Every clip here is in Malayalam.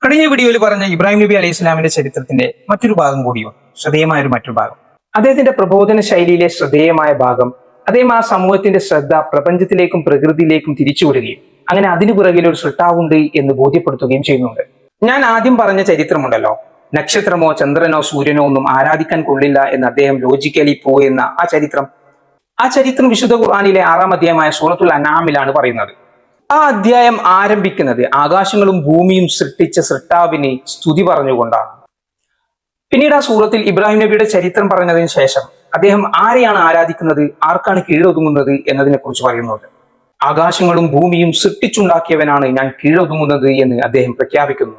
കഴിഞ്ഞ വീഡിയോയിൽ പറഞ്ഞ ഇബ്രാഹിം നബി അലൈഹി ഇസ്ലാമിന്റെ ചരിത്രത്തിന്റെ മറ്റൊരു ഭാഗം കൂടിയോ ശ്രദ്ധേയമായ ഒരു മറ്റൊരു ഭാഗം. അദ്ദേഹത്തിന്റെ പ്രബോധന ശൈലിയിലെ ശ്രദ്ധേയമായ ഭാഗം അദ്ദേഹം ആ സമൂഹത്തിന്റെ ശ്രദ്ധ പ്രപഞ്ചത്തിലേക്കും പ്രകൃതിയിലേക്കും തിരിച്ചുവിടുകയും അങ്ങനെ അതിനു പിറകിൽ ഒരു സൃഷ്ടാവുണ്ട് എന്ന് ബോധ്യപ്പെടുത്തുകയും ചെയ്യുന്നുണ്ട്. ഞാൻ ആദ്യം പറഞ്ഞ ചരിത്രമുണ്ടല്ലോ, നക്ഷത്രമോ ചന്ദ്രനോ സൂര്യനോ ഒന്നും ആരാധിക്കാൻ കൊള്ളില്ല എന്ന് അദ്ദേഹം ലോജിക്കലി പോയെന്ന ആ ചരിത്രം വിശുദ്ധ ഖുർആനിലെ 6-ാം അധ്യായമായ സൂറത്തുൽ അൻആമിലാണ് പറയുന്നത്. ആ അധ്യായം ആരംഭിക്കുന്നത് ആകാശങ്ങളും ഭൂമിയും സൃഷ്ടിച്ച സൃഷ്ടാവിനെ സ്തുതി പറഞ്ഞുകൊണ്ടാണ്. പിന്നീട് ആ സൂറത്തിൽ ഇബ്രാഹിം നബിയുടെ ചരിത്രം പറഞ്ഞതിന് ശേഷം അദ്ദേഹം ആരെയാണ് ആരാധിക്കുന്നത്, ആർക്കാണ് കീഴൊതുങ്ങുന്നത് എന്നതിനെ കുറിച്ച് പറയുന്നുണ്ട്. ആകാശങ്ങളും ഭൂമിയും സൃഷ്ടിച്ചുണ്ടാക്കിയവനാണ് ഞാൻ കീഴൊതുങ്ങുന്നത് എന്ന് അദ്ദേഹം പ്രഖ്യാപിക്കുന്നു.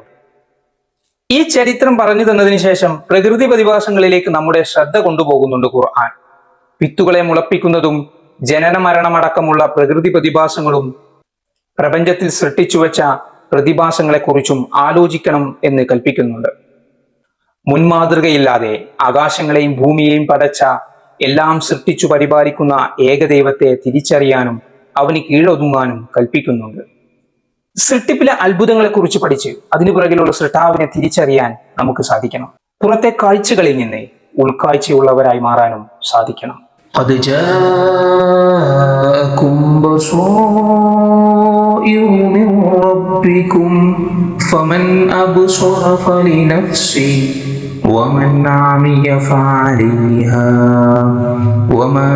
ഈ ചരിത്രം പറഞ്ഞു തന്നതിന് ശേഷം പ്രകൃതി പ്രതിഭാസങ്ങളിലേക്ക് നമ്മുടെ ശ്രദ്ധ കൊണ്ടുപോകുന്നുണ്ട് ഖുർആൻ. വിത്തുകളെ മുളപ്പിക്കുന്നതും ജനന മരണമടക്കമുള്ള പ്രകൃതി പ്രതിഭാസങ്ങളും പ്രപഞ്ചത്തിൽ സൃഷ്ടിച്ചു വെച്ച പ്രതിഭാസങ്ങളെക്കുറിച്ചും ആലോചിക്കണം എന്ന് കൽപ്പിക്കുന്നുണ്ട്. മുൻമാതൃകയില്ലാതെ ആകാശങ്ങളെയും ഭൂമിയെയും പടച്ച എല്ലാം സൃഷ്ടിച്ചു പരിപാലിക്കുന്ന ഏകദൈവത്തെ തിരിച്ചറിയാനും അവന് കീഴൊതുങ്ങാനും കൽപ്പിക്കുന്നുണ്ട്. സൃഷ്ടിപ്പിലെ അത്ഭുതങ്ങളെ കുറിച്ച് പഠിച്ച് അതിനു പിറകിലുള്ള സൃഷ്ടാവിനെ തിരിച്ചറിയാൻ നമുക്ക് സാധിക്കണം. പുറത്തെ കാഴ്ചകളിൽ നിന്ന് ഉൾക്കാഴ്ചയുള്ളവരായി മാറാനും സാധിക്കണം. قد جاءكم بصائر من ربكم فمن أبصر فلنفسه ومن عمي فعليها وما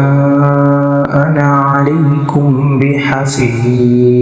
أنا عليكم بحفيظ.